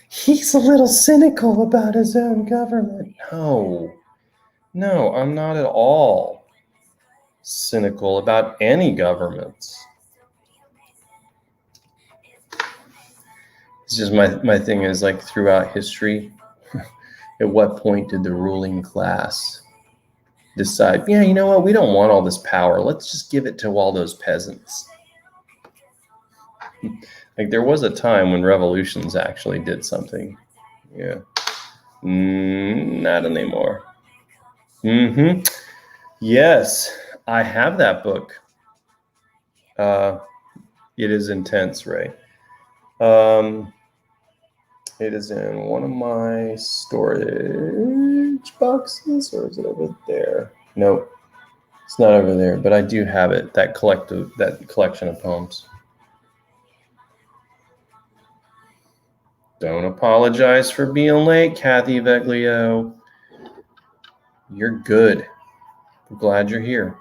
He's a little cynical about his own government. No, I'm not at all cynical about any governments. It's just my thing is, like, throughout history, at what point did the ruling class decide, yeah, you know what, we don't want all this power. Let's just give it to all those peasants. Like, there was a time when revolutions actually did something. Yeah. Not anymore. Mm-hmm. Yes, I have that book. It is intense, Ray. It is in one of my storage boxes, or is it over there? Nope, it's not over there, but I do have it, that collection of poems. Don't apologize for being late, Kathy Veglio. You're good. I'm glad you're here.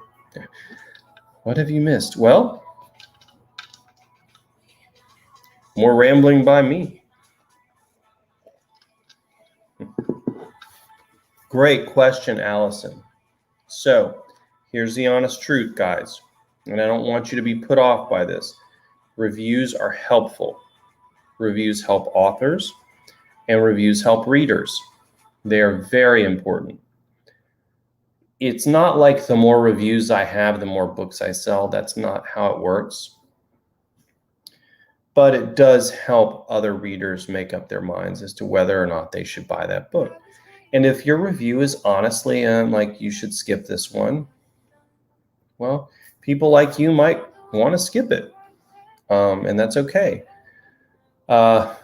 What have you missed? Well, more rambling by me. Great question, Allison. So, here's the honest truth, guys, and I don't want you to be put off by this. Reviews are helpful. Reviews help authors, and reviews help readers. They are very important. It's not like the more reviews I have, the more books I sell. That's not how it works. But it does help other readers make up their minds as to whether or not they should buy that book. And if your review is honestly like, you should skip this one, well, people like you might want to skip it. And that's okay. But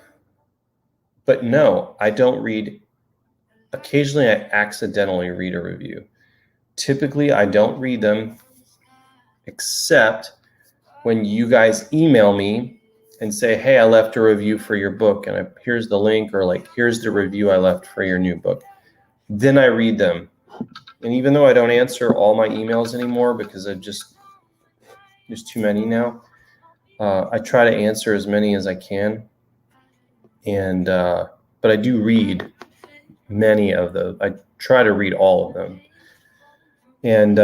no, I don't read. Occasionally, I accidentally read a review. Typically, I don't read them except when you guys email me and say, hey, I left a review for your book, and here's the link, or like, here's the review I left for your new book. Then I read them. And even though I don't answer all my emails anymore because there's too many now, I try to answer as many as I can. And but I do read many of those. I try to read all of them. And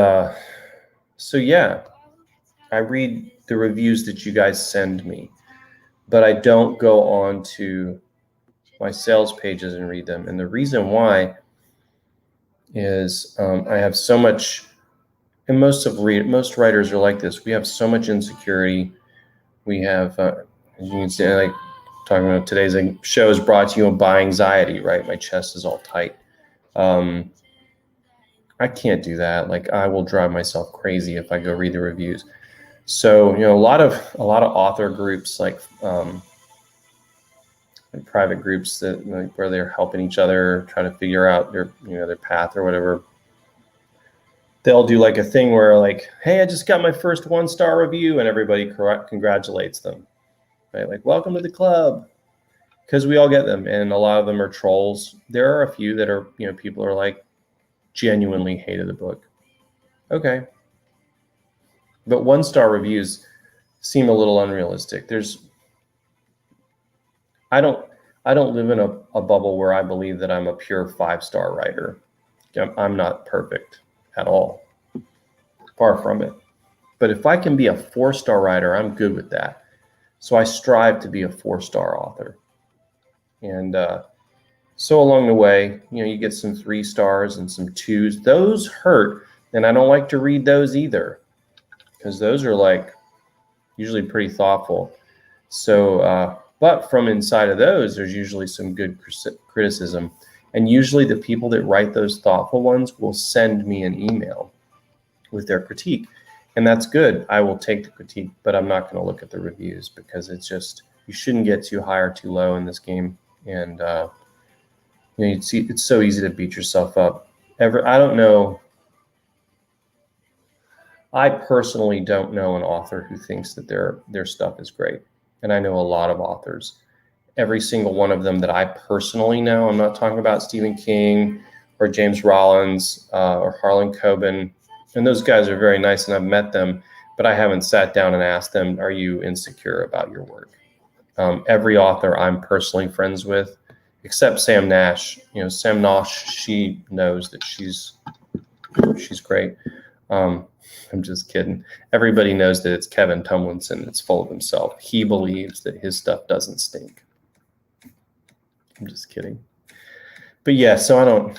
so, yeah, I read the reviews that you guys send me, but I don't go on to my sales pages and read them. And the reason why is I have so much, and most writers are like this. We have so much insecurity. We have, as you can see, like talking about today's show is brought to you by anxiety, right? My chest is all tight. I can't do that. Like, I will drive myself crazy if I go read the reviews. So, a lot of author groups, like private groups that where they're helping each other try to figure out their path or whatever. They'll do like a thing where like, hey, I just got my first 1-star review, and everybody congratulates them, right? Like, welcome to the club, because we all get them, and a lot of them are trolls. There are a few that are, people are like genuinely hated the book. Okay. But 1-star reviews seem a little unrealistic. I don't live in a bubble where I believe that I'm a pure 5-star writer. I'm not perfect at all. Far from it. But if I can be a 4-star writer, I'm good with that. So I strive to be a 4-star author. And so along the way, you get some 3 stars and some 2s. Those hurt, and I don't like to read those either, because those are like usually pretty thoughtful. So, but from inside of those, there's usually some good criticism. And usually the people that write those thoughtful ones will send me an email with their critique. And that's good. I will take the critique, but I'm not going to look at the reviews, because it's just, you shouldn't get too high or too low in this game. And, it's so easy to beat yourself up. I don't know. I personally don't know an author who thinks that their stuff is great. And I know a lot of authors. Every single one of them that I personally know, I'm not talking about Stephen King or James Rollins or Harlan Coben. And those guys are very nice, and I've met them, but I haven't sat down and asked them, are you insecure about your work? Every author I'm personally friends with, except Sam Nash. Sam Nash, she knows that she's great. I'm just kidding. Everybody knows that it's Kevin Tumlinson. It's full of himself. He believes that his stuff doesn't stink. I'm just kidding. But yeah, so I don't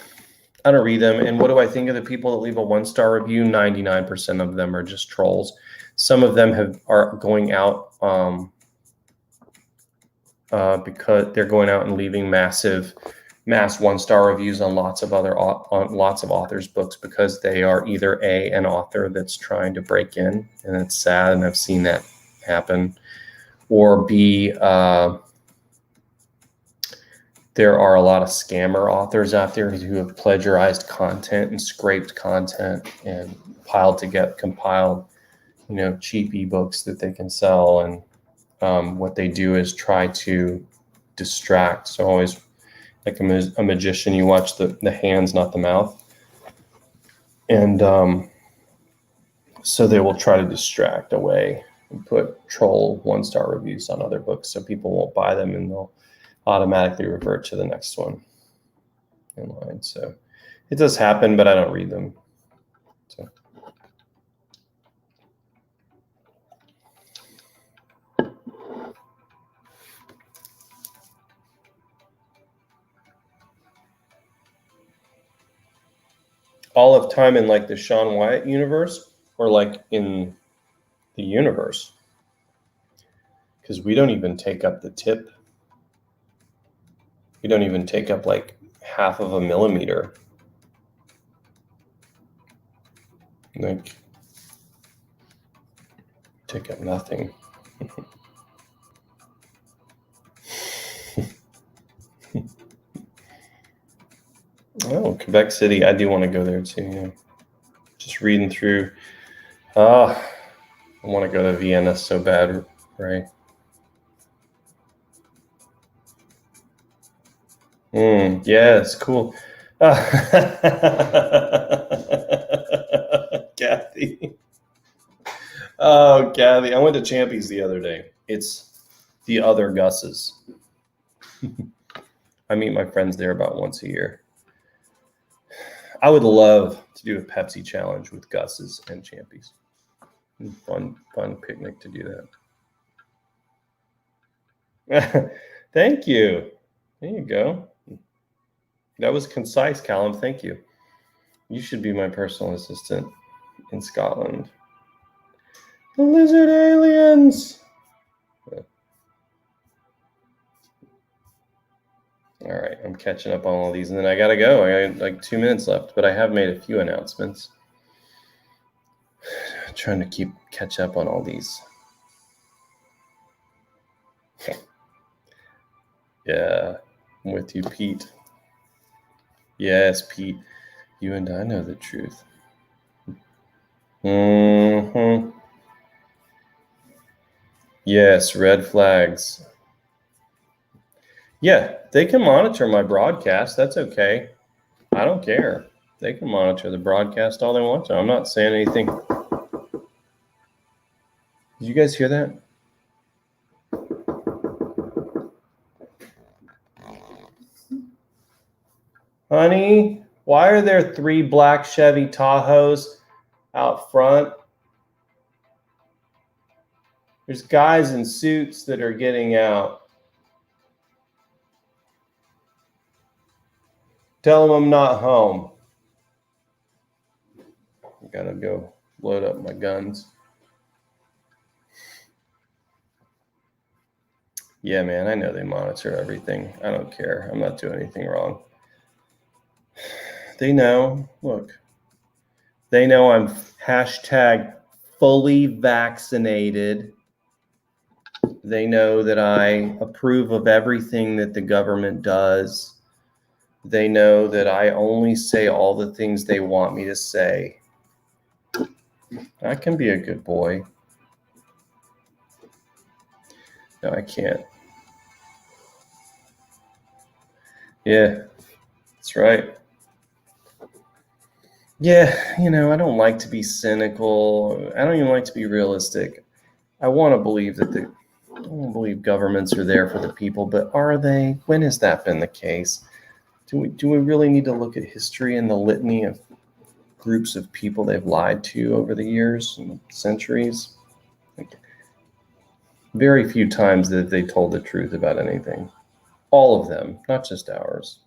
read them. And what do I think of the people that leave a 1-star review? 99% of them are just trolls. Some of them are going out because they're going out and leaving massive, mass 1-star reviews on lots of authors' books because they are either an author that's trying to break in, and it's sad, and I've seen that happen, or B, there are a lot of scammer authors out there who have plagiarized content and scraped content and compiled, cheap ebooks that they can sell. And what they do is try to distract. So always, like a magician, you watch the hands, not the mouth. And so they will try to distract away and put troll 1-star reviews on other books so people won't buy them, and they'll automatically revert to the next one in line. So it does happen, but I don't read them. So. All of time in like the Sean Wyatt universe, or like in the universe? Because we don't even take up the tip. We don't even take up like 1/2 millimeter. Like, take up nothing. Oh, Quebec City. I do want to go there too. Yeah. Just reading through. I want to go to Vienna so bad, right? Yes, cool. Kathy. Oh, Kathy. I went to Champy's the other day. It's the other Gus's. I meet my friends there about once a year. I would love to do a Pepsi challenge with Gus's and Champy's. Fun picnic to do that. Thank you. There you go. That was concise, Callum. Thank you. You should be my personal assistant in Scotland. The lizard aliens. All right, I'm catching up on all these, and then I gotta go. I got like 2 minutes left, but I have made a few announcements. Trying to catch up on all these. Yeah, I'm with you, Pete. Yes, Pete. You and I know the truth. Yes, red flags. Yeah, they can monitor my broadcast. That's okay. I don't care. They can monitor the broadcast all they want to. I'm not saying anything. Did you guys hear that? Honey, why are there 3 black Chevy Tahoes out front? There's guys in suits that are getting out. Tell them I'm not home. I gotta go load up my guns. Yeah, man, I know they monitor everything. I don't care. I'm not doing anything wrong. They know. Look. They know I'm #fully vaccinated. They know that I approve of everything that the government does. They know that I only say all the things they want me to say. I can be a good boy. No, I can't. Yeah, that's right. Yeah, I don't like to be cynical. I don't even like to be realistic. I want to believe governments are there for the people, but are they? When has that been the case? Do we really need to look at history and the litany of groups of people they've lied to over the years and centuries? Very few times that they told the truth about anything. All of them, not just ours.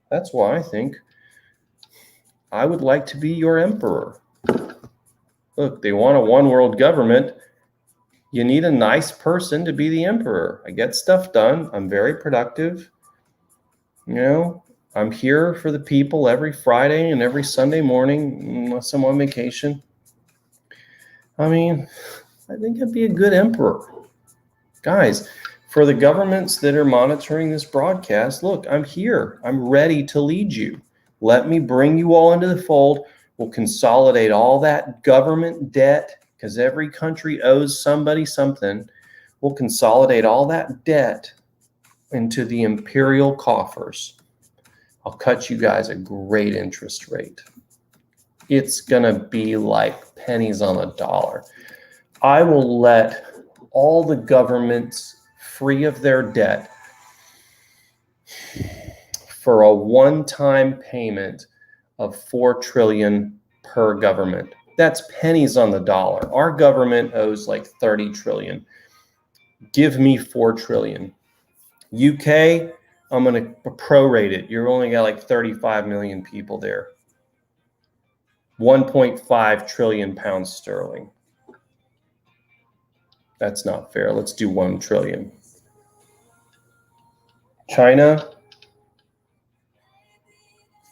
That's why I think I would like to be your emperor. Look, they want a one world government. You need a nice person to be the emperor. I get stuff done. I'm very productive. I'm here for the people every Friday and every Sunday morning, unless I'm on vacation. I mean, I think I'd be a good emperor. Guys, for the governments that are monitoring this broadcast, look, I'm here. I'm ready to lead you. Let me bring you all into the fold. We'll consolidate all that government debt because every country owes somebody something. We'll consolidate all that debt into the imperial coffers. I'll cut you guys a great interest rate. It's going to be like pennies on the dollar. I will let all the governments free of their debt for a one-time payment of $4 trillion per government. That's pennies on the dollar. Our government owes like 30 trillion. Give me 4 trillion. UK, I'm going to prorate it. You've only got like 35 million people there. 1.5 trillion pounds sterling. That's not fair. Let's do 1 trillion. China,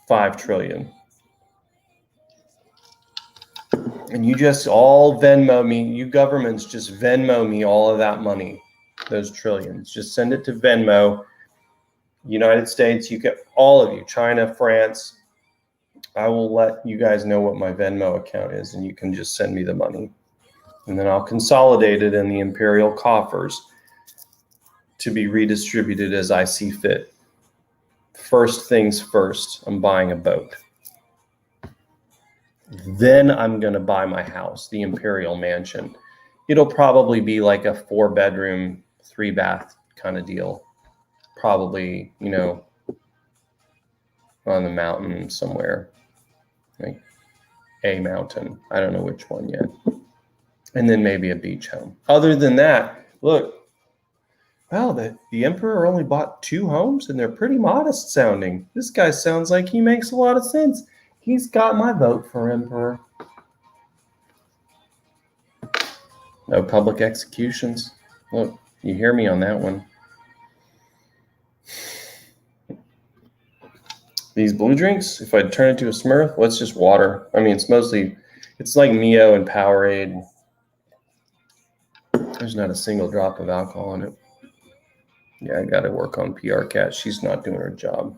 5 trillion. And you just all Venmo me, you governments just Venmo me all of that money, those trillions. Just send it to Venmo. United States, you get all of you, China, France. I will let you guys know what my Venmo account is, and you can just send me the money. And then I'll consolidate it in the imperial coffers to be redistributed as I see fit. First things first, I'm buying a boat. Then I'm going to buy my house, the Imperial Mansion. It'll probably be like a 4-bedroom, 3-bath kind of deal. Probably, on the mountain somewhere. Like a mountain. I don't know which one yet. And then maybe a beach home. Other than that, look, wow, the emperor only bought 2 homes and they're pretty modest sounding. This guy sounds like he makes a lot of sense. He's got my vote for emperor. No public executions. Look, you hear me on that one. These blue drinks, if I turn it to a Smurf, well, it's just water. I mean, it's like Mio and Powerade. There's not a single drop of alcohol in it. Yeah, I got to work on PR Cat. She's not doing her job.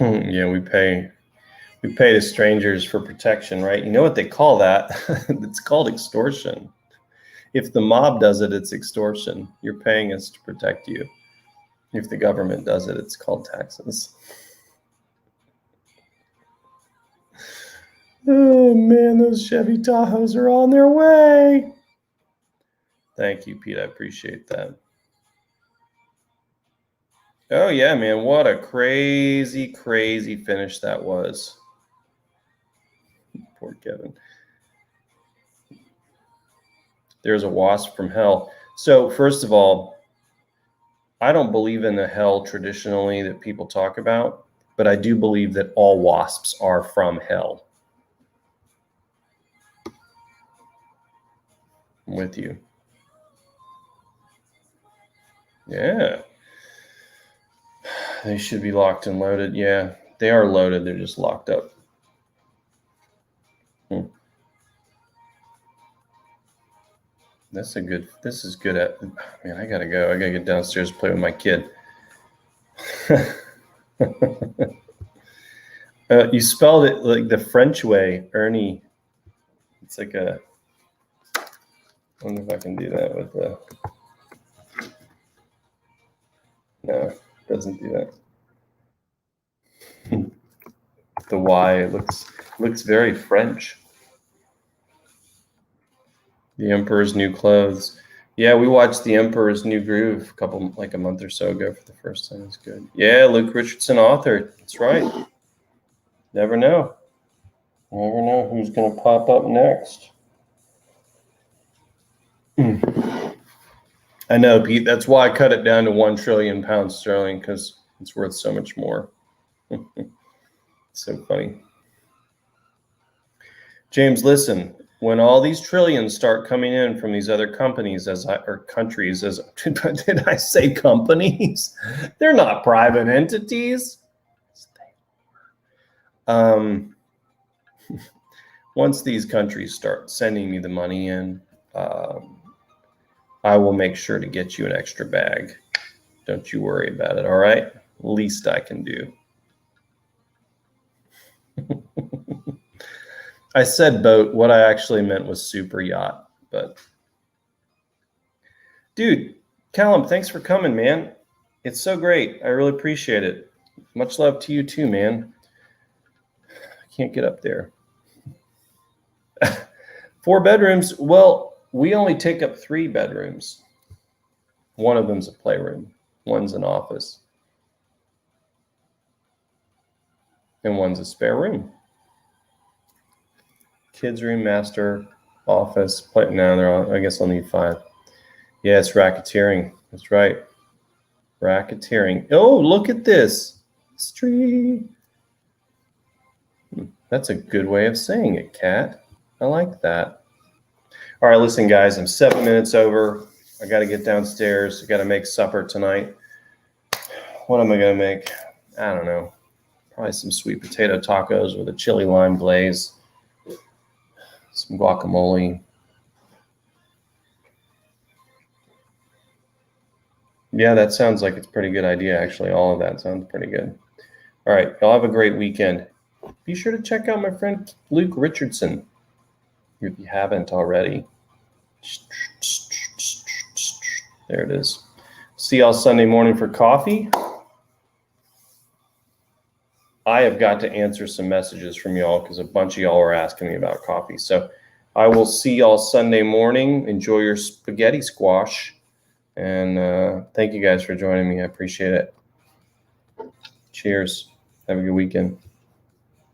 Yeah, we pay to strangers for protection, right? You know what they call that? It's called extortion. If the mob does it, it's extortion. You're paying us to protect you. If the government does it, it's called taxes. Oh man, those Chevy Tahoes are on their way. Thank you, Pete. I appreciate that. Oh yeah, man, what a crazy, crazy finish that was. Poor Kevin. There's a wasp from hell. So first of all, I don't believe in the hell traditionally that people talk about, but I do believe that all wasps are from hell. I'm with you. Yeah. They should be locked and loaded. Yeah, they are loaded. They're just locked up. This is good man, I gotta go. I gotta get downstairs and play with my kid. You spelled it like the French way, Ernie. It's like I wonder if I can do that with the. No, it doesn't do that. The Y looks very French. The Emperor's New Clothes. Yeah, we watched The Emperor's New Groove a month or so ago for the first time. It's good. Yeah, Luke Richardson, author. That's right. Never know. Never know who's going to pop up next. I know, Pete. That's why I cut it down to 1 trillion pounds sterling, because it's worth so much more. So funny. James, listen. when all these trillions start coming in from these other companies or countries, did I say companies? They're not private entities. Once these countries start sending me the money in, I will make sure to get you an extra bag. Don't you worry about it, all right? Least I can do. I said boat. What I actually meant was super yacht. But, dude, Callum, thanks for coming, man. It's so great. I really appreciate it. Much love to you too, man. I can't get up there. 4 bedrooms. Well, we only take up 3 bedrooms. One of them's a playroom. One's an office. And one's a spare room. Kids room, master, office. Now they're on, I guess I'll need 5. Yeah, it's racketeering. That's right. Racketeering. Oh, look at this. Street. That's a good way of saying it, Kat. I like that. All right, listen, guys, I'm 7 minutes over. I got to get downstairs. I got to make supper tonight. What am I going to make? I don't know. Probably some sweet potato tacos with a chili lime glaze. Some guacamole. Yeah, that sounds like it's a pretty good idea, actually. All of that sounds pretty good. All right, y'all have a great weekend. Be sure to check out my friend Luke Richardson if you haven't already. There it is. See y'all Sunday morning for coffee. I have got to answer some messages from y'all because a bunch of y'all are asking me about coffee. So I will see y'all Sunday morning. Enjoy your spaghetti squash. And thank you guys for joining me. I appreciate it. Cheers. Have a good weekend.